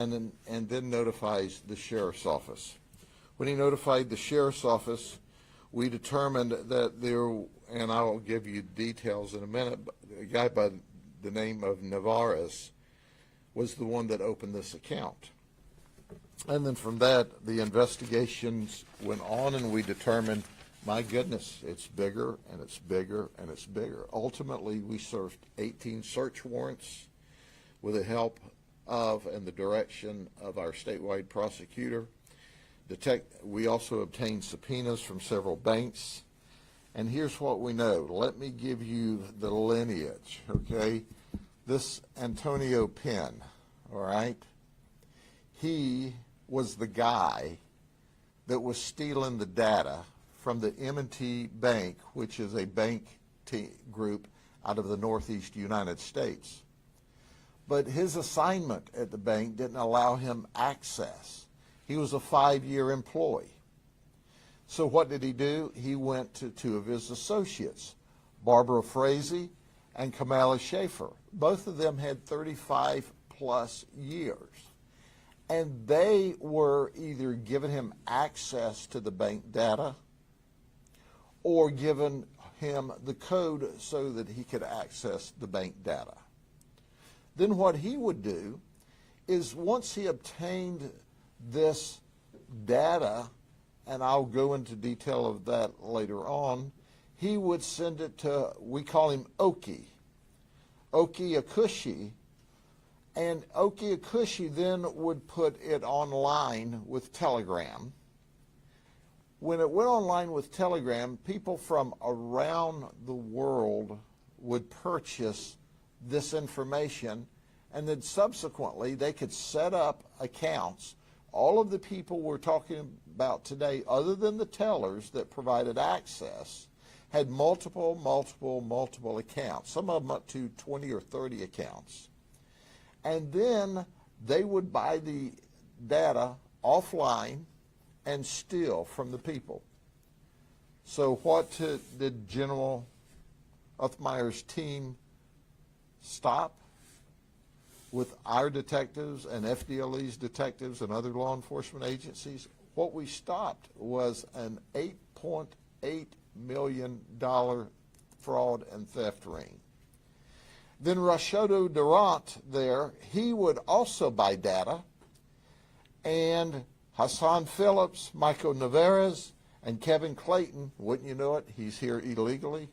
and then notifies the sheriff's office. When he notified the sheriff's office, we determined that there, and I'll give you details in a minute, but a guy by the name of Navarez was the one that opened this account. And then from that, the investigations went on, and we determined, my goodness, it's bigger and it's bigger and it's bigger. Ultimately, we served 18 search warrants with the help of and the direction of our statewide prosecutor. We also obtained subpoenas from several banks. And here's what we know. Let me give you the lineage, okay? This Antonio Penn, all right? He was the guy that was stealing the data from the M&T Bank, which is a bank group out of the Northeast United States. But his assignment at the bank didn't allow him access. He was a 5-year employee. So what did he do? He went to two of his associates, Barbara Frazee and Kamala Schaefer. Both of them had 35-plus years. And they were either giving him access to the bank data or giving him the code so that he could access the bank data. Then what he would do is once he obtained this data, and I'll go into detail of that later on, he would send it to, we call him Oki Akushi, and Oki Akushi then would put it online with Telegram. When it went online with Telegram, people from around the world would purchase this information, and then subsequently they could set up accounts. All of the people we're talking about today, other than the tellers that provided access, had multiple accounts, some of them up to 20 or 30 accounts. And then they would buy the data offline and steal from the people. So what did General Uthmeier's team stop with our detectives and FDLE's detectives and other law enforcement agencies? What we stopped was an $8.8 million fraud and theft ring. Then Rashodo Durant there, he would also buy data, and Hassan Phillips, Michael Navarez, and Kevin Clayton, wouldn't you know it, he's here illegally,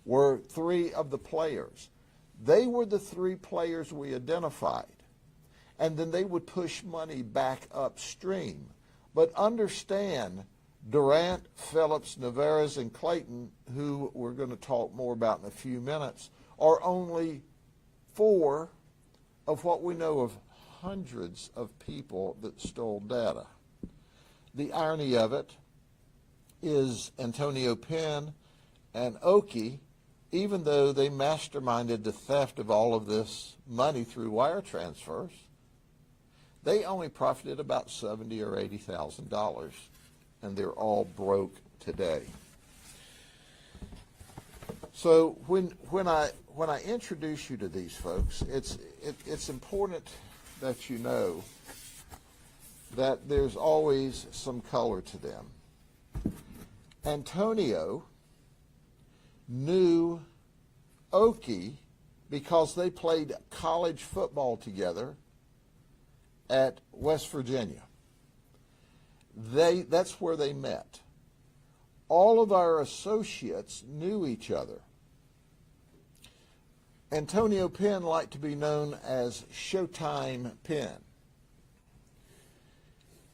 were three of the players. They were the three players we identified. And then they would push money back upstream. But understand, Durant, Phillips, Navarez, and Clayton, who we're going to talk more about in a few minutes, are only 4 of what we know of hundreds of people that stole data. The irony of it is Antonio Penn and Oki, even though they masterminded the theft of all of this money through wire transfers, they only profited about $70,000 or $80,000, and they're all broke today. So when I introduce you to these folks, it's important that you know that there's always some color to them. Antonio knew Oki because they played college football together at West Virginia. That's where they met. All of our associates knew each other. Antonio Penn liked to be known as Showtime Penn.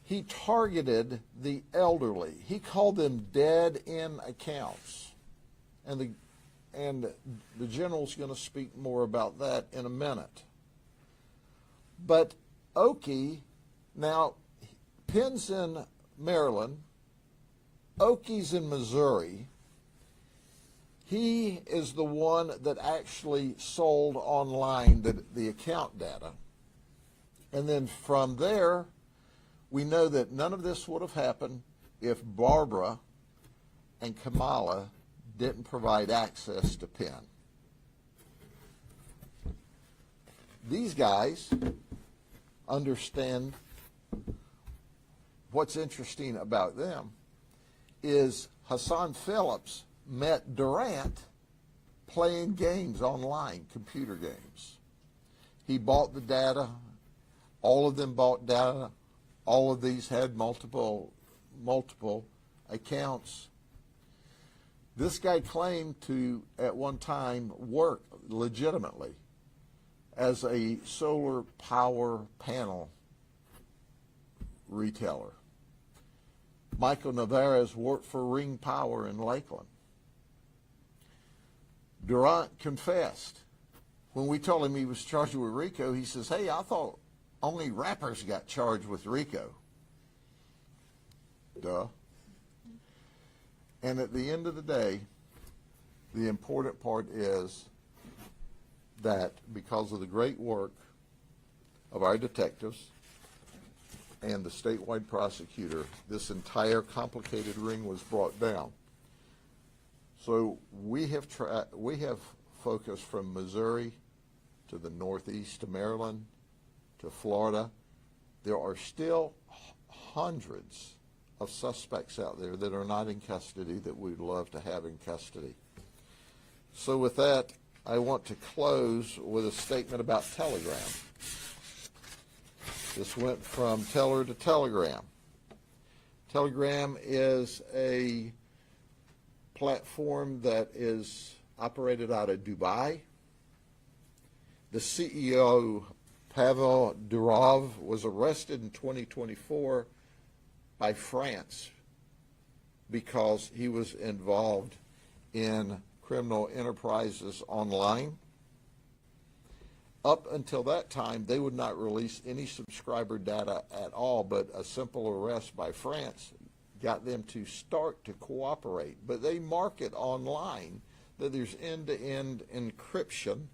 He targeted the elderly. He called them dead-end accounts. And the general's going to speak more about that in a minute. But Oki, now, Penn's in Maryland, Oki's in Missouri. He is the one that actually sold online the account data. And then from there, we know that none of this would have happened if Barbara and Kamala didn't provide access to Penn. These guys understand what's interesting about them is Hassan Phillips met Durant playing games online, computer games. He bought the data. All of them bought data. All of these had multiple accounts. This guy claimed to, at one time, work legitimately as a solar power panel retailer. Michael Navarez worked for Ring Power in Lakeland. Durant confessed. When we told him he was charged with RICO, he says, hey, I thought only rappers got charged with RICO. Duh. And at the end of the day, the important part is that because of the great work of our detectives and the statewide prosecutor, this entire complicated ring was brought down. So we have focused from Missouri to the northeast to Maryland to Florida. There are still hundreds of suspects out there that are not in custody that we'd love to have in custody. So with that, I want to close with a statement about Telegram. This went from teller to Telegram. Telegram is a platform that is operated out of Dubai. The CEO, Pavel Durov, was arrested in 2024 by France because he was involved in criminal enterprises online. Up until that time, they would not release any subscriber data at all, but a simple arrest by France got them to start to cooperate. But they market online that there's end-to-end encryption,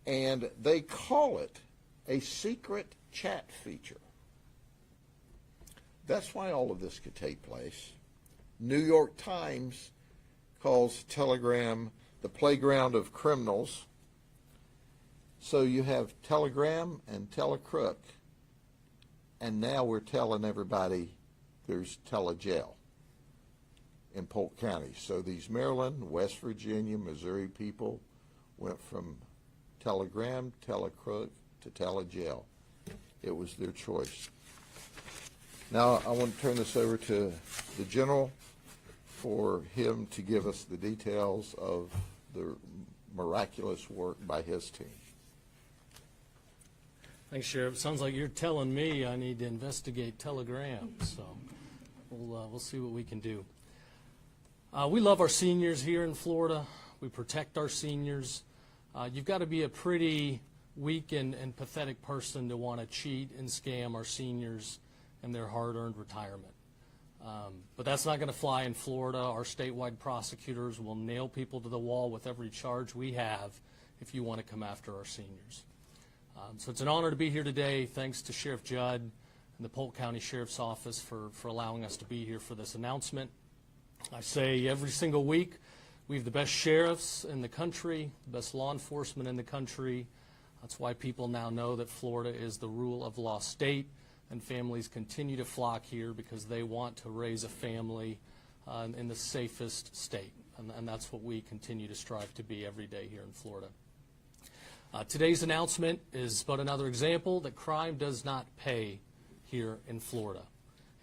and they call it a secret chat feature. That's why all of this could take place. New York Times calls Telegram the playground of criminals. So you have Telegram and Telecrook, and now we're telling everybody there's Telejail in Polk County. So these Maryland, West Virginia, Missouri people went from Telegram, Telecrook to Telejail. It was their choice. Now I want to turn this over to the General for him to give us the details of the miraculous work by his team. Thanks, Sheriff. Sounds like you're telling me I need to investigate Telegram, so we'll see what we can do. We love our seniors here in Florida. We protect our seniors. You've got to be a pretty weak and pathetic person to want to cheat and scam our seniors and their hard-earned retirement. But that's not going to fly in Florida. Our statewide prosecutors will nail people to the wall with every charge we have if you want to come after our seniors. So it's an honor to be here today. Thanks to Sheriff Judd and the Polk County Sheriff's Office for allowing us to be here for this announcement. I say every single week we have the best sheriffs in the country, the best law enforcement in the country. That's why people now know that Florida is the rule of law state, and families continue to flock here because they want to raise a family in the safest state. And that's what we continue to strive to be every day here in Florida. Today's announcement is but another example that crime does not pay here in Florida.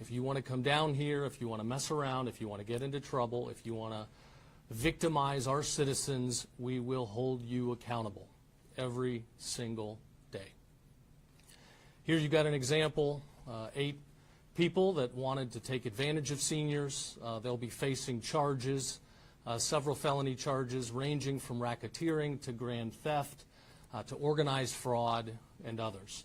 If you want to come down here, if you want to mess around, if you want to get into trouble, if you want to victimize our citizens, we will hold you accountable every single day. Here you've got an example, 8 people that wanted to take advantage of seniors. They'll be facing charges, several felony charges ranging from racketeering to grand theft, to organized fraud and others.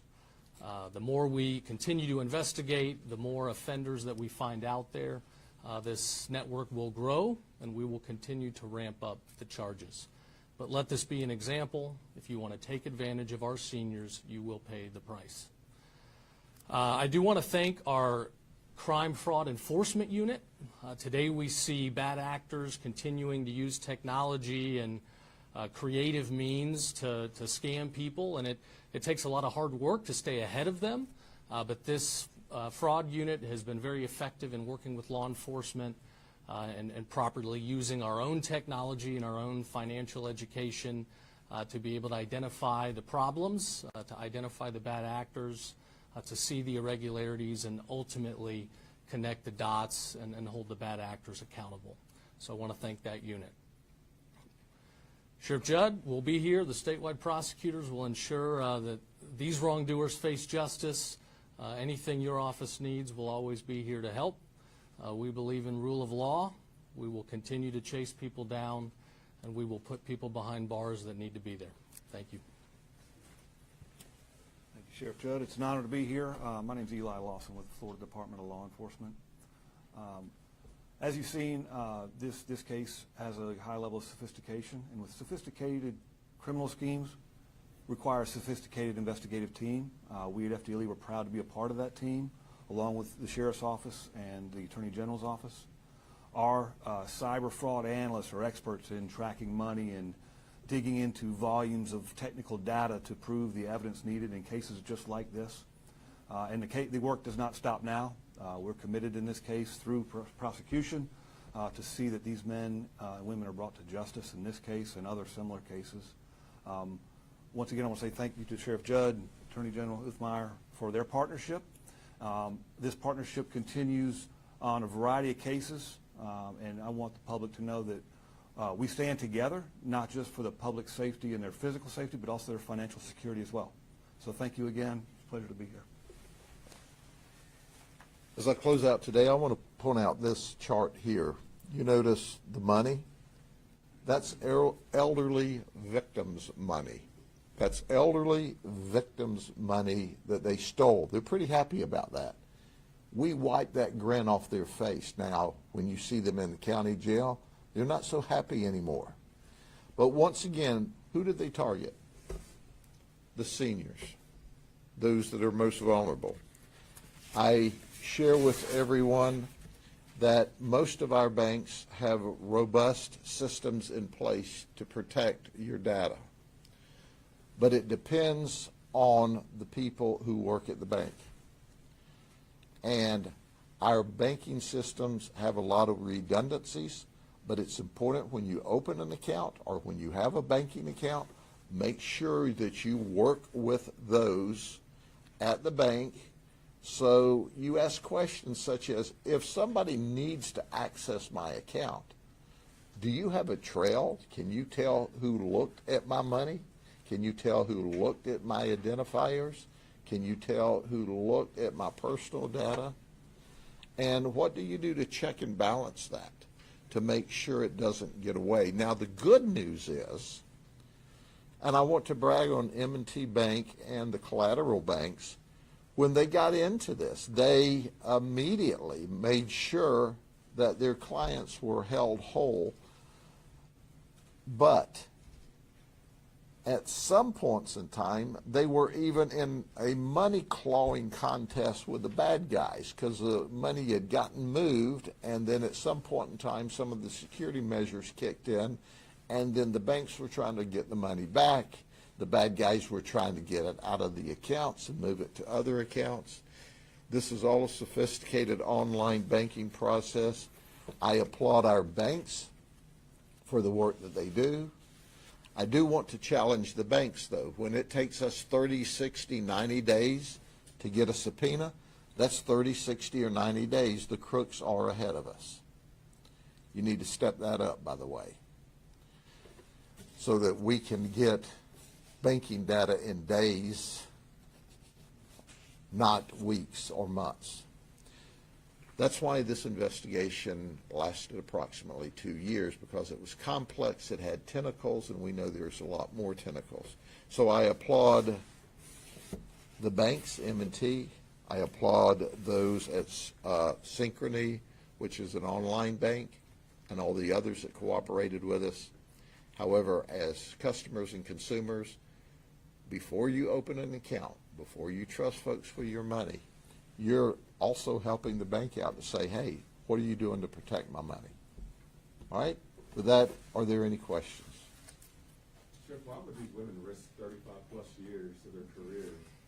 The more we continue to investigate, the more offenders that we find out there, this network will grow and we will continue to ramp up the charges. But let this be an example. If you want to take advantage of our seniors, you will pay the price. I do want to thank our crime fraud enforcement unit. Today we see bad actors continuing to use technology and creative means to scam people, and it takes a lot of hard work to stay ahead of them. But this fraud unit has been very effective in working with law enforcement and properly using our own technology and our own financial education to be able to identify the problems, to identify the bad actors, to see the irregularities, and ultimately connect the dots and hold the bad actors accountable. So I want to thank that unit. Sheriff Judd will be here. The statewide prosecutors will ensure that these wrongdoers face justice. Anything your office needs, we'll always be here to help. We believe in rule of law. We will continue to chase people down, and we will put people behind bars that need to be there. Thank you. Thank you, Sheriff Judd. It's an honor to be here. My name is Eli Lawson with the Florida Department of Law Enforcement. As you've seen, this case has a high level of sophistication, and with sophisticated criminal schemes require a sophisticated investigative team. We at FDLE were proud to be a part of that team, along with the Sheriff's Office and the Attorney General's Office. Our cyber fraud analysts are experts in tracking money and digging into volumes of technical data to prove the evidence needed in cases just like this. And the work does not stop now. We're committed in this case through prosecution to see that these men and women are brought to justice in this case and other similar cases. Once again, I want to say thank you to Sheriff Judd, Attorney General Uthmeier for their partnership. This partnership continues on a variety of cases, and I want the public to know that we stand together, not just for the public safety and their physical safety, but also their financial security as well. So thank you again. It's a pleasure to be here. As I close out today, I want to point out this chart here. You notice the money? That's elderly victims' money. That's elderly victims' money that they stole. They're pretty happy about that. We wipe that grin off their face now when you see them in the county jail. They're not so happy anymore. But once again, who did they target? The seniors, those that are most vulnerable. I share with everyone that most of our banks have robust systems in place to protect your data. But it depends on the people who work at the bank. And our banking systems have a lot of redundancies, but it's important when you open an account or when you have a banking account, make sure that you work with those at the bank. So you ask questions such as, if somebody needs to access my account, do you have a trail? Can you tell who looked at my money? Can you tell who looked at my identifiers? Can you tell who looked at my personal data? And what do you do to check and balance that to make sure it doesn't get away? Now, the good news is, and I want to brag on M&T Bank and the collateral banks, when they got into this, they immediately made sure that their clients were held whole. But at some points in time, they were even in a money clawing contest with the bad guys because the money had gotten moved, and then at some point in time, some of the security measures kicked in, and then the banks were trying to get the money back. The bad guys were trying to get it out of the accounts and move it to other accounts. This is all a sophisticated online banking process. I applaud our banks for the work that they do. I do want to challenge the banks, though. When it takes us 30, 60, 90 days to get a subpoena, that's 30, 60, or 90 days. The crooks are ahead of us. You need to step that up, by the way, so that we can get banking data in days, not weeks or months. That's why this investigation lasted approximately 2 years, because it was complex, it had tentacles, and we know there's a lot more tentacles. So I applaud the banks, M&T. I applaud those at Synchrony, which is an online bank, and all the others that cooperated with us. However, as customers and consumers, before you open an account, before you trust folks with your money, you're also helping the bank out to say, hey, what are you doing to protect my money? All right? With that, are there any questions? Sheriff, why would these women risk 35-plus years of their career?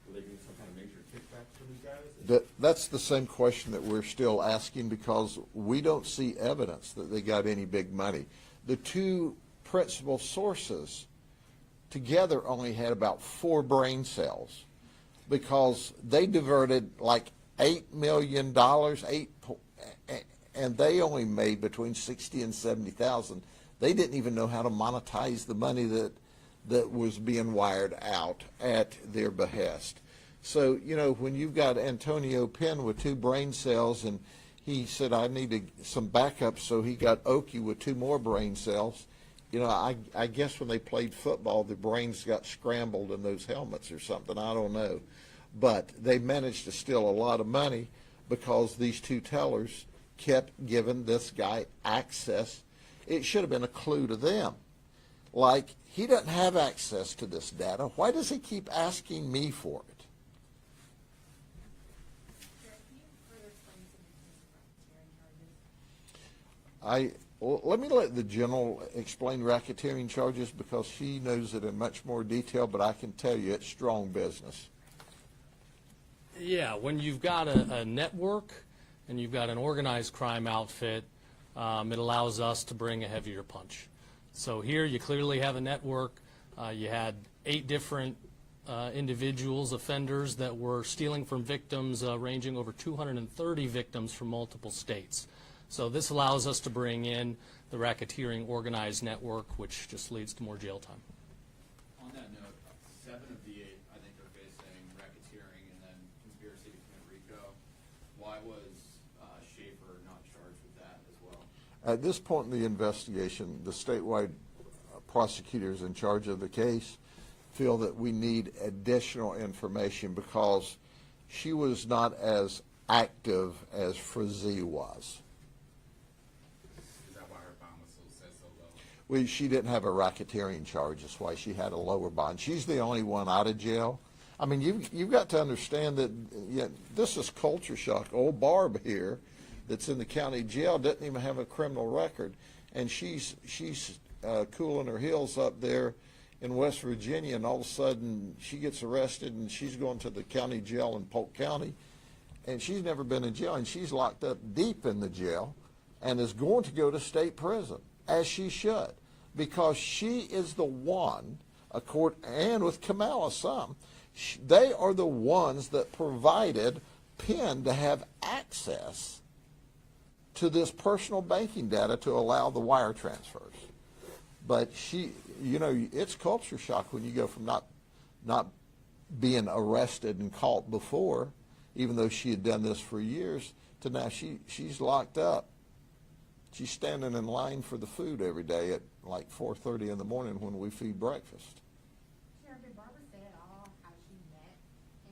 Will they get some kind of major kickbacks from these guys? That's the same question that we're still asking, because we don't see evidence that they got any big money. The two principal sources together only had about 4 brain cells, because they diverted like $8 million, and they only made between 60 and 70,000. They didn't even know how to monetize the money that was being wired out at their behest. So, you know, when you've got Antonio Penn with 2 brain cells, and he said, I needed some backup, so he got Okie with 2 more brain cells. You know, I guess when they played football, the brains got scrambled in those helmets or something. I don't know. But they managed to steal a lot of money because these 2 tellers kept giving this guy access. It should have been a clue to them. Like, he doesn't have access to this data. Why does he keep asking me for it? Well, let me let the general explain racketeering charges, because she knows it in much more detail, but I can tell you it's strong business. Yeah, when you've got a network and you've got an organized crime outfit, it allows us to bring a heavier punch. So here you clearly have a network. You had 8 different individuals, offenders, that were stealing from victims, ranging over 230 victims from multiple states. So this allows us to bring in the racketeering organized network, which just leads to more jail time. On that note, 7 of the 8, I think, are facing racketeering and then conspiracy to commit RICO. Why was Schaefer not charged with that as well? At this point in the investigation, the statewide prosecutors in charge of the case feel that we need additional information, because she was not as active as Frazee was. She didn't have a racketeering charge. That's why she had a lower bond. She's the only one out of jail. I mean, you've got to understand that this is culture shock. Old Barb here, that's in the county jail, doesn't even have a criminal record, and she's cooling her heels up there in West Virginia, and all of a sudden she gets arrested, and she's going to the county jail in Polk County, and she's never been in jail, and she's locked up deep in the jail, and is going to go to state prison, as she should, because she is the one, and with Kamala some, they are the ones that provided Penn to have access to this personal banking data to allow the wire transfers. But she, you know, it's culture shock when you go from not being arrested and caught before, even though she had done this for years, to now she's locked up. She's standing in line for the food every day at like 4:30 in the morning when we feed breakfast. Sheriff, did Barbara say at all how she met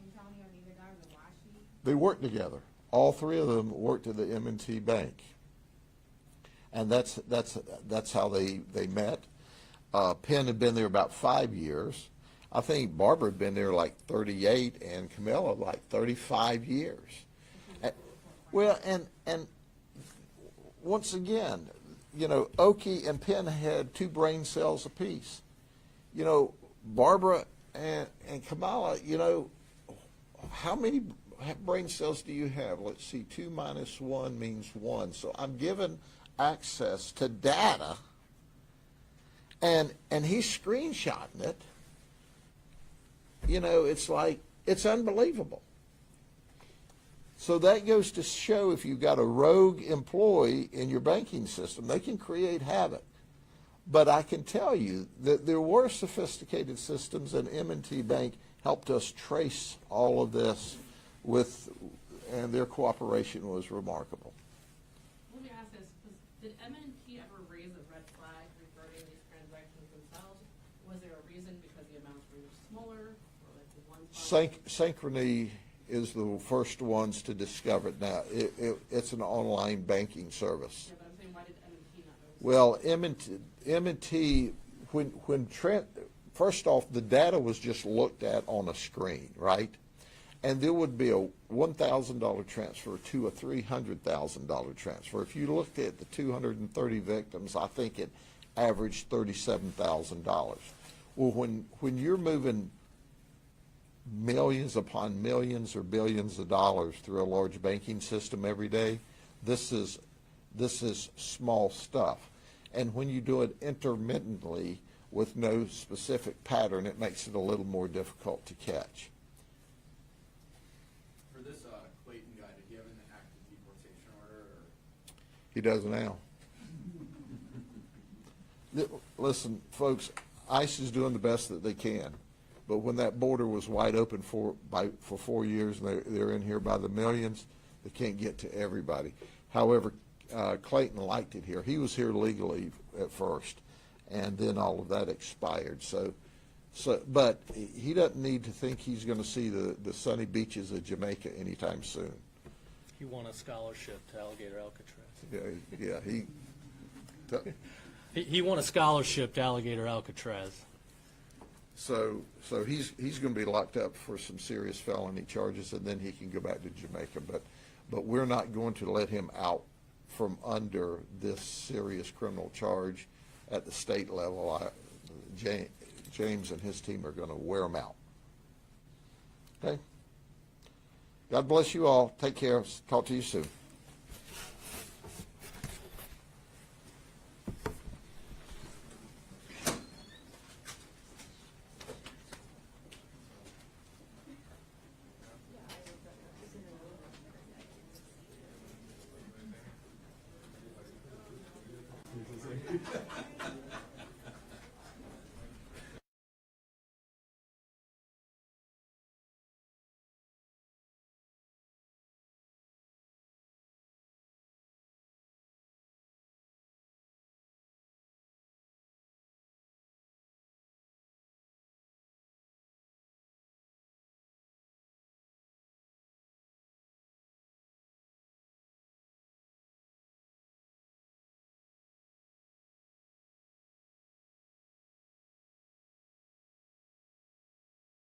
Antonio and either guy, or why she? They worked together. All 3 of them worked at the M&T Bank, and that's how they met. Penn had been there about 5 years. I think Barbara had been there like 38, and Camilla like 35 years. Well, and once again, you know, Okie and Penn had 2 brain cells apiece. You know, Barbara and Kamala, you know, how many brain cells do you have? Let's see, 2 minus 1 means 1. So I'm given access to data, and he's screenshotting it. You know, it's like, it's unbelievable. So that goes to show, if you've got a rogue employee in your banking system, they can create havoc. But I can tell you that there were sophisticated systems, and M&T Bank helped us trace all of this and their cooperation was remarkable. Let me ask this, did M&T ever raise a red flag regarding these transactions themselves? Was there a reason because the amounts were smaller, or like the one? Synchrony is the first ones to discover it now. It's an online banking service. Yeah, but I'm saying, why did M&T not notice? Well, M&T, first off, the data was just looked at on a screen, right? And there would be a $1,000 transfer to a $300,000 transfer. If you looked at the 230 victims, I think it averaged $37,000. Well, when you're moving millions upon millions or billions of dollars through a large banking system every day, this is small stuff. And when you do it intermittently with no specific pattern, it makes it a little more difficult to catch. For this Clayton guy, did he have an active deportation order, or? He does now. Listen, folks, ICE is doing the best that they can. But when that border was wide open for 4 years, and they're in here by the millions, they can't get to everybody. However, Clayton liked it here. He was here legally at first, and then all of that expired. But he doesn't need to think he's going to see the sunny beaches of Jamaica anytime soon. He won a scholarship to Alligator Alcatraz. He won a scholarship to Alligator Alcatraz. So he's going to be locked up for some serious felony charges, and then he can go back to Jamaica. But we're not going to let him out from under this serious criminal charge at the state level. James and his team are going to wear him out. Okay? God bless you all. Take care. Talk to you soon.